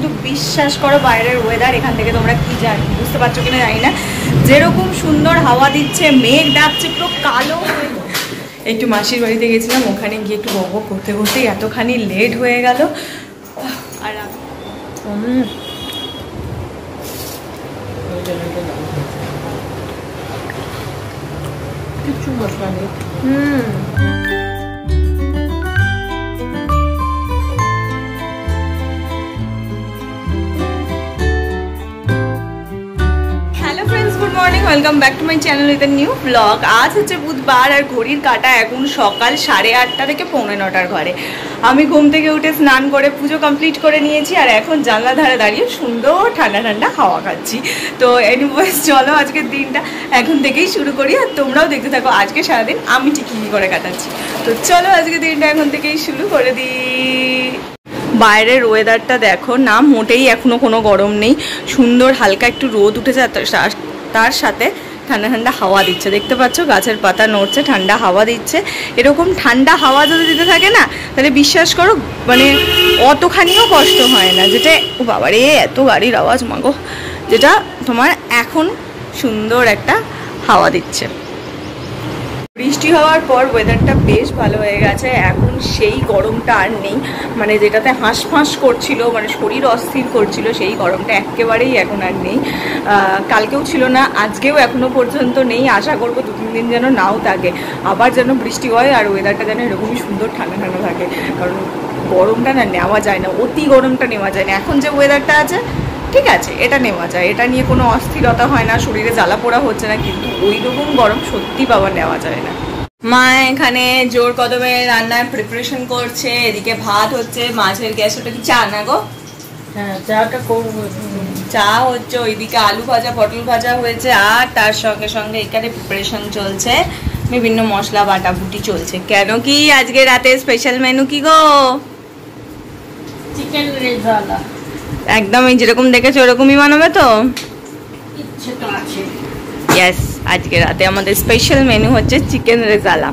কিন্তু বিশ্বাস করো বাইরের ওয়েদার এখান থেকে তোমরা কি জানো বুঝতে পারছো কিনা জানি না, যেরকম সুন্দর হাওয়া দিচ্ছে, মেঘ ডাকছে পুরো কালো। একটু মাসির বাড়িতে গেছিলাম, ওখানে গিয়ে একটু বক করতে করতে এতখানি লেট হয়ে গেল। আর কিছু মশলা নেই। Welcome back to my channel with a new blog. আজ হচ্ছে বুধবার আর ঘড়ির কাঁটা এখন সকাল 8:30 থেকে 9:45 ঘরে। আমি ঘুম থেকে উঠে স্নান করে পুজো কমপ্লিট করে নিয়েছি আর এখন জানলা ধারে দাঁড়িয়ে সুন্দর ঠান্ডা ঠান্ডা হাওয়া খাচ্ছি। তো এনিওয়েজ চলো আজকের দিনটা এখন থেকেই শুরু করি আর তোমরাও দেখতে থাকো আজকে সারাদিন আমি ঠিক কী করে কাটাচ্ছি। তো চলো আজকের দিনটা এখন থেকেই শুরু করে দিই। বাইরের ওয়েদারটা দেখো না, মোটেই এখনো কোনো গরম নেই, সুন্দর হালকা একটু রোদ উঠেছে, তার সাথে ঠান্ডা ঠান্ডা হাওয়া দিচ্ছে। দেখতে পাচ্ছ গাছের পাতা নড়ছে, ঠান্ডা হাওয়া দিচ্ছে। এরকম ঠান্ডা হাওয়া যদি দিতে থাকে না তাহলে বিশ্বাস করো মানে অতখানিও কষ্ট হয় না। যেটা ও বাবারে এত গাড়ির আওয়াজ মাগো, যেটা তোমার এখন সুন্দর একটা হাওয়া দিচ্ছে। বৃষ্টি হওয়ার পর ওয়েদারটা বেশ ভালো হয়ে গেছে, এখন সেই গরমটা আর নেই, মানে যেটাতে হাঁসফাঁস করছিল, মানে শরীর অস্থির করছিল, সেই গরমটা একেবারেই এখন আর নেই। কালকেও ছিল না, আজকেও এখনো পর্যন্ত নেই। আশা করবো 2-3 দিন যেন নাও থাকে, আবার যেন বৃষ্টি হয় আর ওয়েদারটা যেন এরকমই সুন্দর ঠান্ডা ঠান্ডা থাকে, কারণ গরমটা না নেওয়া যায় না, অতি গরমটা নেওয়া যায় না। এখন যে ওয়েদারটা আছে ঠিক আছে, এটা নেওয়া যায়, এটা নিয়ে কোনো অস্থিরতা হয় না, শরীরে জ্বালা পোড়া হচ্ছে না, কিন্তু ওই রকম গরম সত্যি বাবা নেওয়া যায় না। মা এখানে জোর কদমে রান্নার প্রিপারেশন করছে, এদিকে ভাত হচ্ছে, মাছের গ্যাস। ওটা কি চা না গো? হ্যাঁ চাটা করবো। চা হচ্ছে, ওইদিকে আলু ভাজা পটল ভাজা হয়েছে, আর তার সঙ্গে সঙ্গে এখানে প্রিপারেশন চলছে, বিভিন্ন মশলা বাটাবুটি চলছে। কেন কি আজকে রাতে স্পেশাল মেনু কি গো? চিকেন রেজালা। একদম এই যেরকম দেখেছো ওরকমই বানাবে তো? ইচ্ছে তো আছে। ইয়েস, আজকে রাতে আমাদের স্পেশাল মেনু হচ্ছে চিকেন রেজালা।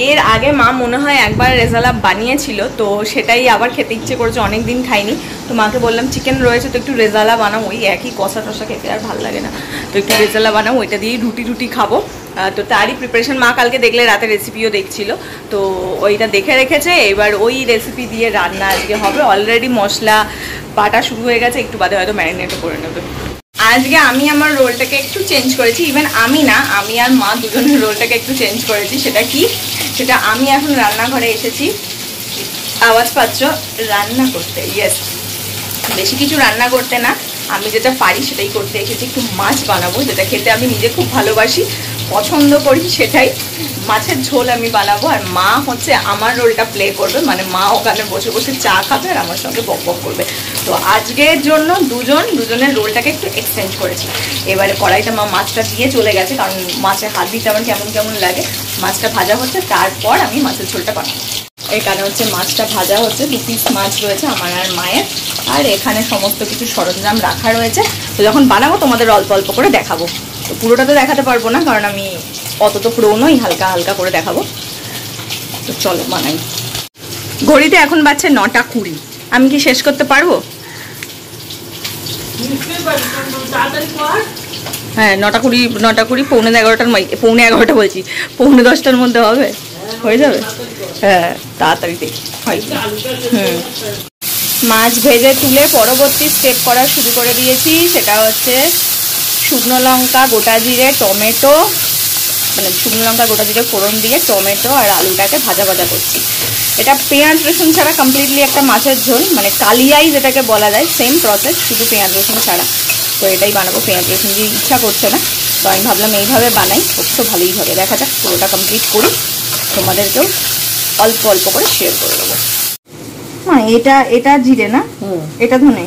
এর আগে মা মনে হয় একবার রেজালা বানিয়েছিল, তো সেটাই আবার খেতে ইচ্ছে করেছে, অনেক দিন খাইনি। তো মাকে বললাম চিকেন রয়েছে তো একটু রেজালা বানাও, ওই একই কষা টসা খেতে আর ভালো লাগে না, তো একটু রেজালা বানাও, ওইটা দিয়েই রুটি খাবো। তো তারই প্রিপারেশন মা কালকে দেখলে রাতে রেসিপিও দেখছিল, তো ওইটা দেখে রেখেছে, এবার ওই রেসিপি দিয়ে রান্না আজকে হবে। অলরেডি মশলা বাটা শুরু হয়ে গেছে, একটু বাদে হয়তো ম্যারিনেটও করে নেবে। আজকে আমি আমার রোলটাকে একটু চেঞ্জ করেছি, ইভেন আমি না, আমি আর মা দুজনের রোলটাকে একটু চেঞ্জ করেছি। সেটা কি, সেটা আমি এখন রান্নাঘরে এসেছি, আওয়াজ পাচ্ছ, রান্না করতে। ইয়েস, বেশি কিছু রান্না করতে না, আমি যেটা পারি সেটাই করতে এসেছি। একটু মাছ বানাবো, যেটা খেতে আমি নিজে খুব ভালোবাসি, পছন্দ করি, সেটাই মাছের ঝোল আমি বানাবো। আর মা হচ্ছে আমার রোলটা প্লে করবে, মানে মা ওখানে বসে বসে চা খাবে আর আমার সঙ্গে বক বক করবে। তো আজকের জন্য দুজনের রোলটাকে একটু এক্সচেঞ্জ করেছি। এবারে কড়াইটা মা মাছটা দিয়ে চলে গেছে, কারণ মাছে হাত দিতে আমার কেমন কেমন লাগে। মাছটা ভাজা হচ্ছে, তারপর আমি মাছের ঝোলটা বানাবো। এখানে হচ্ছে মাছটা ভাজা হচ্ছে, 2 পিস মাছ রয়েছে আমার আর মায়ের, আর এখানে সমস্ত কিছু সরঞ্জাম রাখা রয়েছে। তো যখন বানাবো তোমাদের অল্প অল্প করে দেখাবো, তো পুরোটা তো দেখাতে পারবো না, কারণ আমি অত তো পুরো নই, হালকা হালকা করে দেখাবো। তো চলো বানাই। ঘড়িতে এখন বাজছে 9:20, আমি কি শেষ করতে পারবো? হ্যাঁ 9:20, 9:20, 11:15 বলছি, 11:45 মধ্যে হবে, হয়ে যাবে। হ্যাঁ তাড়াতাড়ি দেখি হয়। মাছ ভেজে তুলে পরবর্তী স্টেপ করা শুরু করে দিয়েছি, সেটা হচ্ছে শুকনো লঙ্কা, গোটা জিরে, টমেটো, মানে শুকনো লঙ্কা গোটা জিরে ফোড়ন দিয়ে টমেটো আর আলুটাকে ভাজা ভাজা করছি। এটা পেঁয়াজ রসুন ছাড়া কমপ্লিটলি একটা মাছের ঝোল, মানে কালিয়াই যেটাকে বলা যায়, সেম প্রসেস, শুধু পেঁয়াজ রসুন ছাড়া। তো এটাই বানাবো, পেঁয়াজ রসুন দিয়ে ইচ্ছা করছে না, তো আমি ভাবলাম এইভাবে বানাই, অবশ্য ভালোই হবে। দেখা যাক, পুরোটা কমপ্লিট করি, তোমাদেরকেও অল্প অল্প করে শেয়ার করে দেবো। হ্যাঁ এটা জিরে না, এটা ধনে,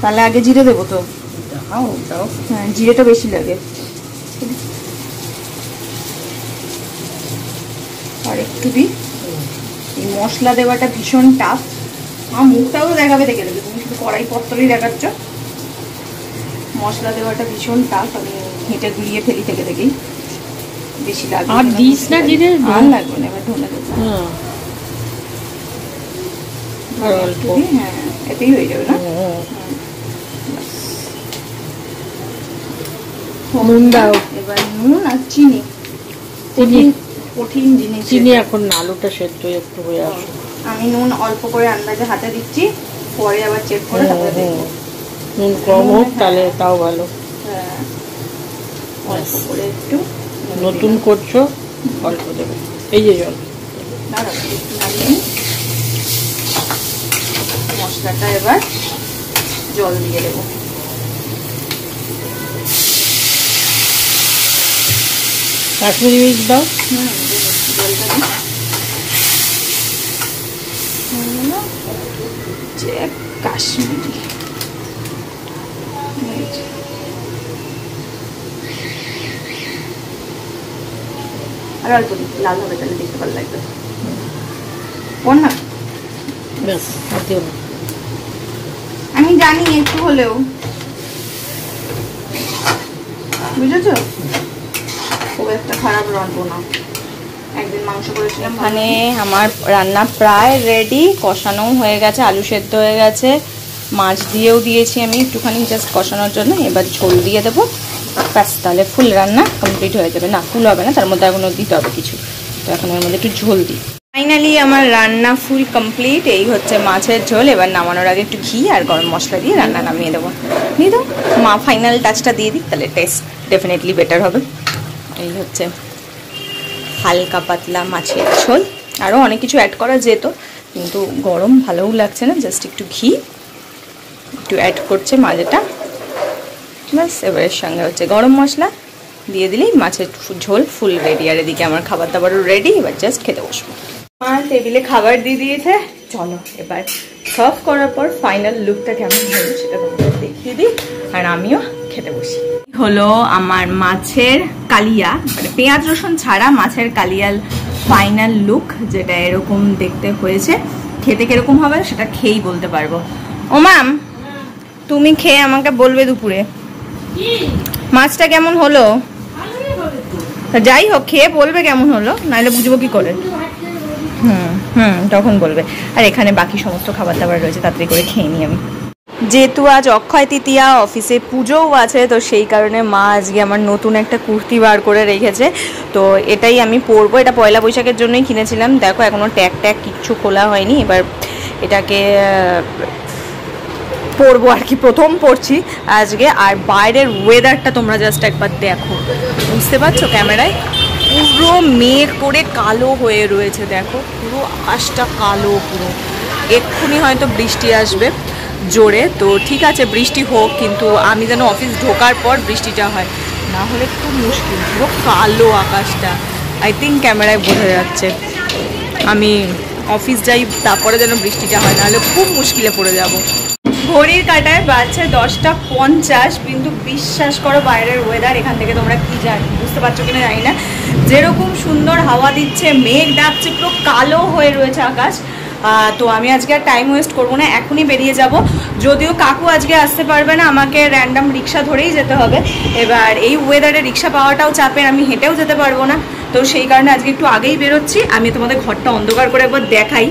তাহলে আগে জিরে দেবো তো? হ্যাঁ জিরেটা বেশি লাগে। আর একটু দিই, এই মশলা দেওয়াটা ভীষণ টাফ। আমার মুখটাও দেখাবে, দেখে দেবে, তুমি শুধু কড়াই পত্তরই দেখাচ্ছ। মশলা দেওয়াটা ভীষণ টাফ, আমি হেঁটে গুলিয়ে ফেলি থেকে দেখেই, বেশি লাগবে। আর দিস না জিরে, আর লাগবে না। এবার ধনে দেবো, হ্যাঁ এতেই হয়ে যাবে না? নুন দাও। এবার নুন আর চিনি, কঠিন জিনিস। চিনি এখন আলুটা সেদ্ধ একটু হয়ে আসে। আমি নুন অল্প করে আন্দাজে হাতে দিচ্ছি, পরে আবার চেক করে তারপরে দেখব। নুন কম হোক তাহলে তাও ভালো। হ্যাঁ, অল্প করে একটু। নতুন করছো, অল্প দেবে। এই যে জল মশলাটা এবার জল দিয়ে দেবো। কাশ্মীরি মির্চ দাও। জলটা কাশ্মীরি আর অল্প লাল হবে, তাহলে দেখতে ভালো লাগবে। কোন না ব্যাস, আর দিও না। আমি জানি একটু হলেও, বুঝেছো? খুব একটা খারাপ রাঁধবো না। একদিন মাংস করেছিলাম। এখানে আমার রান্না প্রায় রেডি, কষানোও হয়ে গেছে, আলু সেদ্ধ হয়ে গেছে, মাছ দিয়েও দিয়েছি আমি একটুখানি জাস্ট কষানোর জন্য। এবার ঝোল দিয়ে দেবো, ব্যাস তাহলে ফুল রান্না কমপ্লিট হয়ে যাবে। না, ফুল হবে না, তার মধ্যে এখনও দিতে হবে কিছু, তো এখন এর মধ্যে একটু ঝোল দিই। ফাইনালি আমার রান্না ফুল কমপ্লিট। এই হচ্ছে মাছের ঝোল। এবার নামানোর আগে একটু ঘি আর গরম মশলা দিয়ে রান্না নামিয়ে দেবো। দিয়ে দাও মা, ফাইনাল টাচটা দিয়ে দিই, তাহলে টেস্ট ডেফিনেটলি বেটার হবে। এই হচ্ছে হালকা পাতলা মাছের ঝোল। আরও অনেক কিছু অ্যাড করা যেত, কিন্তু গরম ভালোও লাগছে না, জাস্ট একটু ঘি একটু অ্যাড করছে মাঝেটা, ব্যাস। এবারের সঙ্গে হচ্ছে গরম মশলা দিয়ে দিলেই মাছের ঝোল ফুল রেডি। আর এদিকে আমার খাবার দাবারও রেডি, এবার জাস্ট খেতে বসবো। আর টেবিলে খাবার দিয়ে দিয়েছে, চলো এবার সার্ভ করার পর ফাইনাল লুকটা কেমন হলো সেটা তোমাদের দেখিয়ে দিই, আর আমিও খেতে বসি। হলো আমার মাছের কালিয়া, মানে পেঁয়াজ রসুন ছাড়া মাছের কালিয়ার ফাইনাল লুক, যেটা এরকম দেখতে হয়েছে। খেতে কিরকম হবে সেটা খেয়েই বলতে পারবো। ও ম্যাম, তুমি খেয়ে আমাকে বলবে দুপুরে মাছটা কেমন হলো। যাই হোক, খেয়ে বলবে কেমন হলো, নাহলে বুঝবো কি করে। তখন বলবে। আর এখানে বাকি সমস্ত খাবার দাবার রয়েছে, তাড়াতাড়ি করে খেয়ে নিই আমি। যেহেতু আজ অক্ষয় তৃতীয়া, অফিসে পুজোও আছে, তো সেই কারণে মা আজকে আমার নতুন একটা কুর্তি বার করে রেখেছে, তো এটাই আমি পরবো। এটা পয়লা বৈশাখের জন্যই কিনেছিলাম। দেখো এখনও ট্যাগ কিচ্ছু খোলা হয়নি, এবার এটাকে পরবো আর কি, প্রথম পরছি আজকে। আর বাইরের ওয়েদারটা তোমরা জাস্ট একবার দেখো, বুঝতে পারছো ক্যামেরায়? পুরো মেঘ করে কালো হয়ে রয়েছে, দেখো পুরো আকাশটা কালো পুরো। এক্ষুনি হয়তো বৃষ্টি আসবে জোরে, তো ঠিক আছে বৃষ্টি হোক, কিন্তু আমি যেন অফিস ঢোকার পর বৃষ্টিটা হয়, না হলে খুব মুশকিল। পুরো কালো আকাশটা, আই থিঙ্ক ক্যামেরায় বোঝা যাচ্ছে। আমি অফিস যাই, তারপরে যেন বৃষ্টিটা হয়, নাহলে খুব মুশকিলে পড়ে যাব। ঘড়ির কাঁটায় বাজছে 10:50, কিন্তু বিশ্বাস করো বাইরের ওয়েদার এখান থেকে তোমরা কি জানি, বুঝতে পারছো কিনা জানি না। যেরকম সুন্দর হাওয়া দিচ্ছে, মেঘ ডাকছে, পুরো কালো হয়ে রয়েছে আকাশ। তো আমি আজকে আর টাইম ওয়েস্ট করবো না, এখনই বেরিয়ে যাব। যদিও কাকু আজকে আসতে পারবে না, আমাকে র্যান্ডাম রিক্সা ধরেই যেতে হবে। এবার এই ওয়েদারে রিক্সা পাওয়াটাও চাপের, আমি হেঁটেও যেতে পারবো না, তো সেই কারণে আজকে একটু আগেই বেরোচ্ছি। আমি তোমাদের ঘরটা অন্ধকার করে একবার দেখাই,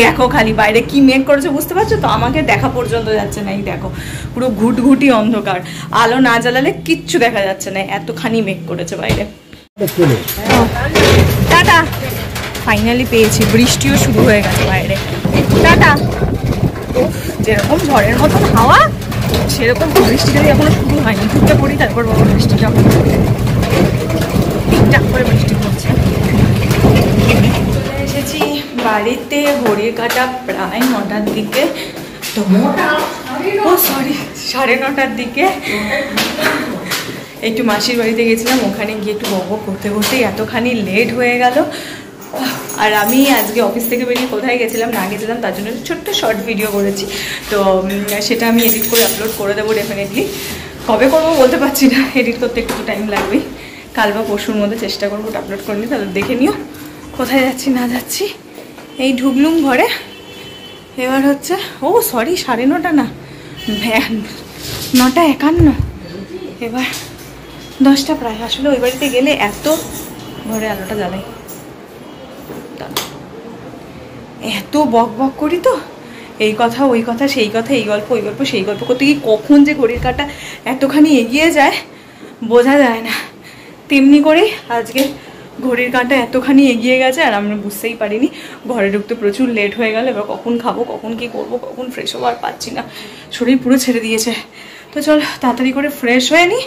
দেখো খালি বাইরে কি মেঘ করেছে, বুঝতে পারছো তো? আমাকে দেখা পর্যন্ত যাচ্ছে না, এই দেখো পুরো ঘুটঘুটি অন্ধকার, আলো না জ্বালালে কিচ্ছু দেখা যাচ্ছে না, এতখানি মেঘ করেছে বাইরে। টাটা, ফাইনালি পেয়েছি, বৃষ্টিও শুরু হয়ে গেছে বাইরে। টাটা। যেরকম ঝড়ের মতন হাওয়া, সেরকম বৃষ্টিটা এখনো শুরু হয়নি, ঢুকে পড়ি তারপর বড় বৃষ্টিটা ঠিকঠাক করে বৃষ্টি পড়ছে। এসেছি বাড়িতে, ঘড়ির কাঁটা প্রায় 9টার দিকে, তো ও সরি 9:30 দিকে। একটু মাসির বাড়িতে গেছিলাম, ওখানে গিয়ে একটু বক করতে করতেই এতখানি লেট হয়ে গেল। আর আমি আজকে অফিস থেকে বেরিয়ে কোথায় গেছিলাম না গেছিলাম তার জন্য ছোট্ট শর্ট ভিডিও করেছি, তো সেটা আমি এডিট করে আপলোড করে দেবো ডেফিনেটলি। কবে করবো বলতে পারছি না, এডিট করতে একটু টাইম লাগবেই, কাল বা পরশুর মধ্যে চেষ্টা করবো আপলোড করে নিই, তাহলে দেখে নিও কোথায় যাচ্ছি না যাচ্ছি। এই ঢুকলুম ঘরে, এবার হচ্ছে ও সরি 9:30 না, 9:51, এবার 10টা প্রায়। আসলে ওই বাড়িতে গেলে এত ঘরে আলোটা জ্বালাই, এত বক বক করি, তো এই কথা ওই কথা সেই কথা, এই গল্প ওই গল্প সেই গল্প করতে গিয়ে কখন যে ঘড়ির কাঁটা এতখানি এগিয়ে যায় বোঝা যায় না। তেমনি করে আজকে ঘড়ির কাঁটা এতখানি এগিয়ে গেছে আর আমরা বুঝতেই পারিনি। ঘরে ঢুকতে প্রচুর লেট হয়ে গেল। এবার কখন খাবো, কখন কি করব, কখন ফ্রেশ হবো আর পাচ্ছি না, শরীর পুরো ছেড়ে দিয়েছে। তো চল তাড়াতাড়ি করে ফ্রেশ হয়ে নিই,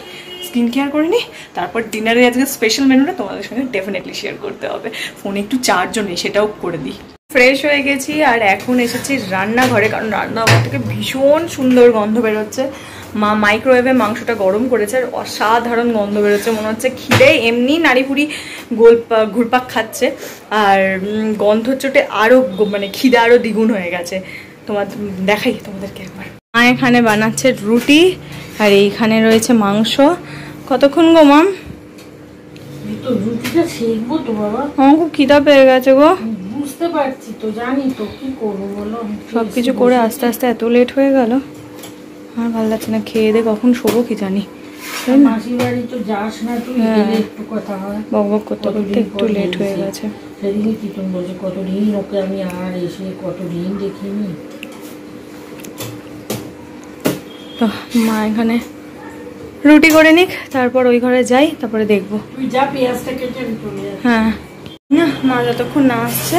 স্কিন কেয়ার করে নিই, তারপর ডিনারে আজকে স্পেশাল মেনুটা তোমাদের সঙ্গে ডেফিনেটলি শেয়ার করতে হবে। ফোনে একটু চার্জও নেই, সেটাও করে দিই। ফ্রেশ হয়ে গেছি আর এখন এসেছি রান্নাঘরে, কারণ রান্নাঘর থেকে ভীষণ সুন্দর গন্ধ বেরোচ্ছে। মা মাইক্রোওয়েভে মাংসটা গরম করেছে আর অসাধারণ গন্ধ বেরোচ্ছে, মনে হচ্ছে খিদে এমনি নাড়িভুড়ি ঘুরপাক খাচ্ছে আর গন্ধ চোটে আরও মানে খিদে আরও দ্বিগুণ হয়ে গেছে। দেখাই তোমাদেরকে একবার। মা এখানে বানাচ্ছে রুটি আর এইখানে রয়েছে মাংস। কতক্ষণ গো মাম? রুটিটা শেখবো তো বাবা। আমার খুব খিদা পেয়ে গেছে গো। বুঝতে পারছি তো, জানি তো, কি করবো বলো। সবকিছু করে আস্তে আস্তে এত লেট হয়ে গেল, আর ভালো লাগছে না। খেয়ে দে কখন শোবো কি জানি। মাসির বাড়ি তো যাস না তুই, একটু কথা হয়, বক বক করতে করতে একটু লেট হয়ে গেছে। সেদিকে কীর্তন বলছে কতদিন ওকে আমি আর এসে কতদিন দেখিনি। তো মা এখানে রুটি করে নিক, তারপর ওই ঘরে যাই, তারপরে দেখবো। তুই যা, পেঁয়াজটা কেটে আমি চলে যাই। হ্যাঁ না, মা যতক্ষণ না আসছে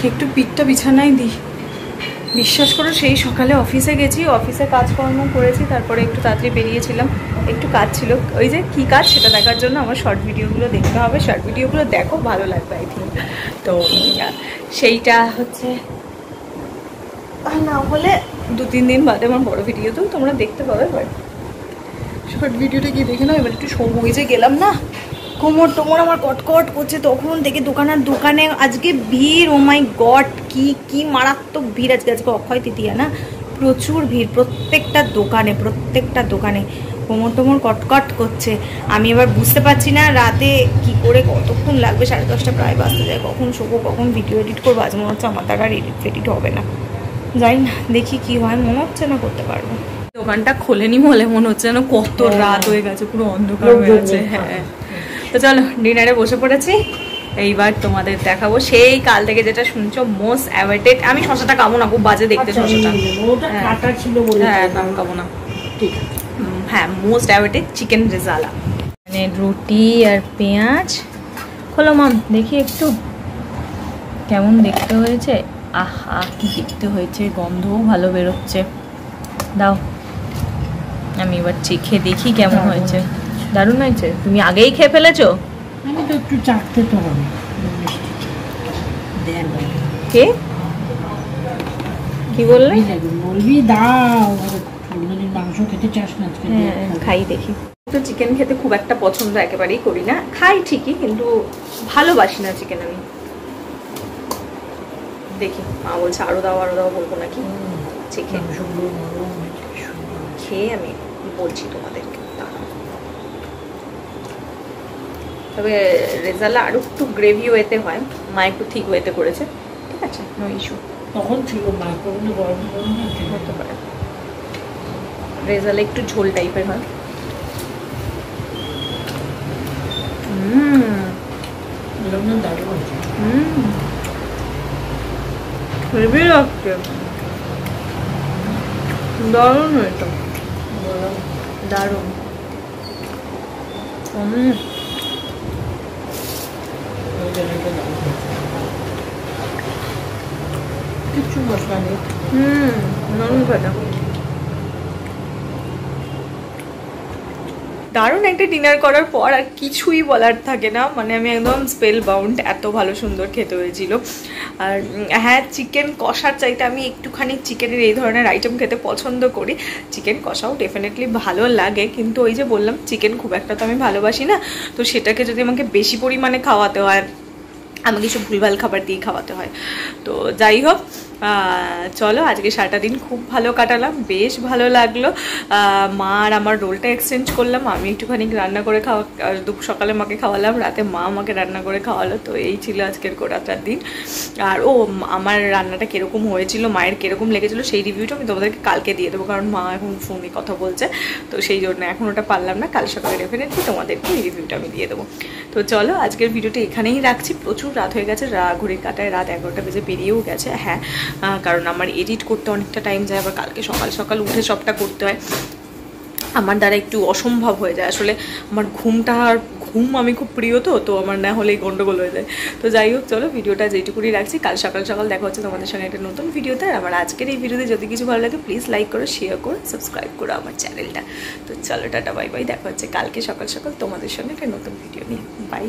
একটু পিঠটা বিছানায় দিই। বিশ্বাস করো সেই সকালে অফিসে গেছি, অফিসে কাজকর্ম করেছি, তারপরে একটু তাড়াতাড়ি বেরিয়েছিলাম, একটু কাজ ছিল। ওই যে কী কাজ সেটা দেখার জন্য আমার শর্ট ভিডিওগুলো দেখতে হবে। শর্ট ভিডিওগুলো দেখো, ভালো লাগবে আই থিঙ্ক। তো সেইটা হচ্ছে না হলে 2-3 দিন বাদে আমার বড় ভিডিওতেও তোমরা দেখতে পাবে। বাট শর্ট ভিডিওটা গিয়ে দেখে নাও। এবার একটু সময় যে গেলাম না, কোমর টোমর আমার কটকট করছে তখন থেকে। দোকানে আজকে ভিড়, ও মাই গড, কি মারাত্মক ভিড় আজকে। অক্ষয় তৃতীয়া না, প্রচুর ভিড় প্রত্যেকটা দোকানে। কোমর টোমর কটকট করছে। আমি এবার বুঝতে পারছি না রাতে কি করে কতক্ষণ লাগবে। 10:30 প্রায় বাজতে যায়। কখন শোবো, কখন ভিডিও এডিট করবো, আজ মনে হচ্ছে আমার দ্বারা এডিট হবে না। যাই না, দেখি কি হয়। মনে হচ্ছে না করতে পারবো। দোকানটা খোলেনি বলে মনে হচ্ছে যেন কত রাত হয়ে গেছে, পুরো অন্ধকার হয়ে গেছে। হ্যাঁ, তো চলো ডিনারে বসে পড়েছি। এইবার তোমাদের দেখাবো সেই কাল থেকে যেটা শুনছো, মোস্ট অ্যাওয়েটেড। আমি শসাটা খাবো না, খুব বাজে দেখতে শসাটা। হ্যাঁ, আমি খাবো না। ঠিক আছে। হ্যাঁ, মোস্ট অ্যাওয়েটেড চিকেন রেজালা, মানে রুটি আর পেঁয়াজ। খোলো মাম, দেখি একটু কেমন দেখতে হয়েছে। আহা, কি দেখতে হয়েছে, গন্ধও ভালো বেরোচ্ছে। দাও, আমি এবার চেখে দেখি কেমন হয়েছে। দারুণ হয়েছে। তুমি আগেই খেয়ে ফেলেছো? আমি তো একটু চাখতে তো হবে। কে কি বললে? বলবি দাও, মাংস খেতে চাস না? খাই দেখি। তো চিকেন খেতে খুব একটা পছন্দ একেবারেই করি না, খাই ঠিকই কিন্তু ভালোবাসি না চিকেন আমি। দেখি, মা বলছে আরো দাও বলবো নাকি। চিকেন খেয়ে আমি বলছি তোমাদেরকে। তবে রেজালা আরো একটু গ্রেভি ওয়েতে হয়, মা একটু ঠিক ওয়েতে করেছে। ঠিক আছে, নো ইস্যু। তখন ছিল মাইক্রোওয়েভে গরম হতে পারে। রেজালা একটু ঝোল টাইপের হয়। হেভি লাগছে, দারুণ হয়েছে, দারুণ। কিছু মশলা নেই। নরম ভাজা। দারুণ একটা ডিনার করার পর আর কিছুই বলার থাকে না, মানে আমি একদম স্পেল বাউন্ড। এত ভালো সুন্দর খেতে হয়েছিল। আর হ্যাঁ, চিকেন কষার চাইতে আমি একটুখানি চিকেনের এই ধরনের আইটেম খেতে পছন্দ করি। চিকেন কষাও ডেফিনেটলি ভালো লাগে, কিন্তু ওই যে বললাম চিকেন খুব একটা তো আমি ভালোবাসি না। তো সেটাকে যদি আমাকে বেশি পরিমাণে খাওয়াতে হয়, আমাকে সব ভুলভাল খাবার দিয়ে খাওয়াতে হয়। তো যাই হোক, চলো আজকে সারাটা দিন খুব ভালো কাটালাম, বেশ ভালো লাগলো। মা আর আমার রোলটা এক্সচেঞ্জ করলাম। আমি একটুখানি রান্না করে সকালে মাকে খাওয়ালাম, রাতে মা আমাকে রান্না করে খাওয়ালো। তো এই ছিল আজকের গোটাটার দিন। আর আমার রান্নাটা কীরকম হয়েছিল, মায়ের কীরকম লেগেছিল সেই রিভিউটা আমি তোমাদেরকে কালকে দিয়ে দেবো, কারণ মা এখন ফোনে কথা বলছে। তো সেই জন্য এখন ওটা পারলাম না, কাল সকালে ডেফিনেটলি তোমাদেরকে এই রিভিউটা আমি দিয়ে দেবো। তো চলো আজকের ভিডিওটা এখানেই রাখছি। প্রচুর রাত হয়ে গেছে, ঘড়ির কাঁটায় রাত 11টা বেজে পেরিয়েও গেছে। হ্যাঁ, কারণ আমার এডিট করতে অনেকটা টাইম যায়, আবার কালকে সকাল সকাল উঠে সবটা করতে হয়। আমার দ্বারা একটু অসম্ভব হয়ে যায় আসলে। আমার ঘুম আমি খুব প্রিয়, তো আমার না হলেই গন্ডগোল হয়ে যায়। তো যাই হোক, চলো ভিডিওটা যেটুকুনি রাখছি, কাল সকাল সকাল দেখা হচ্ছে তোমাদের সঙ্গে একটা নতুন ভিডিওতে। আর আমার আজকের এই ভিডিওতে যদি কিছু ভালো লাগে প্লিজ লাইক করো, শেয়ার করো, সাবস্ক্রাইব করো আমার চ্যানেলটা। তো চলো টাটা বাই বাই, দেখা হচ্ছে কালকে সকাল সকাল তোমাদের সঙ্গে একটা নতুন ভিডিও নিয়ে। বাই।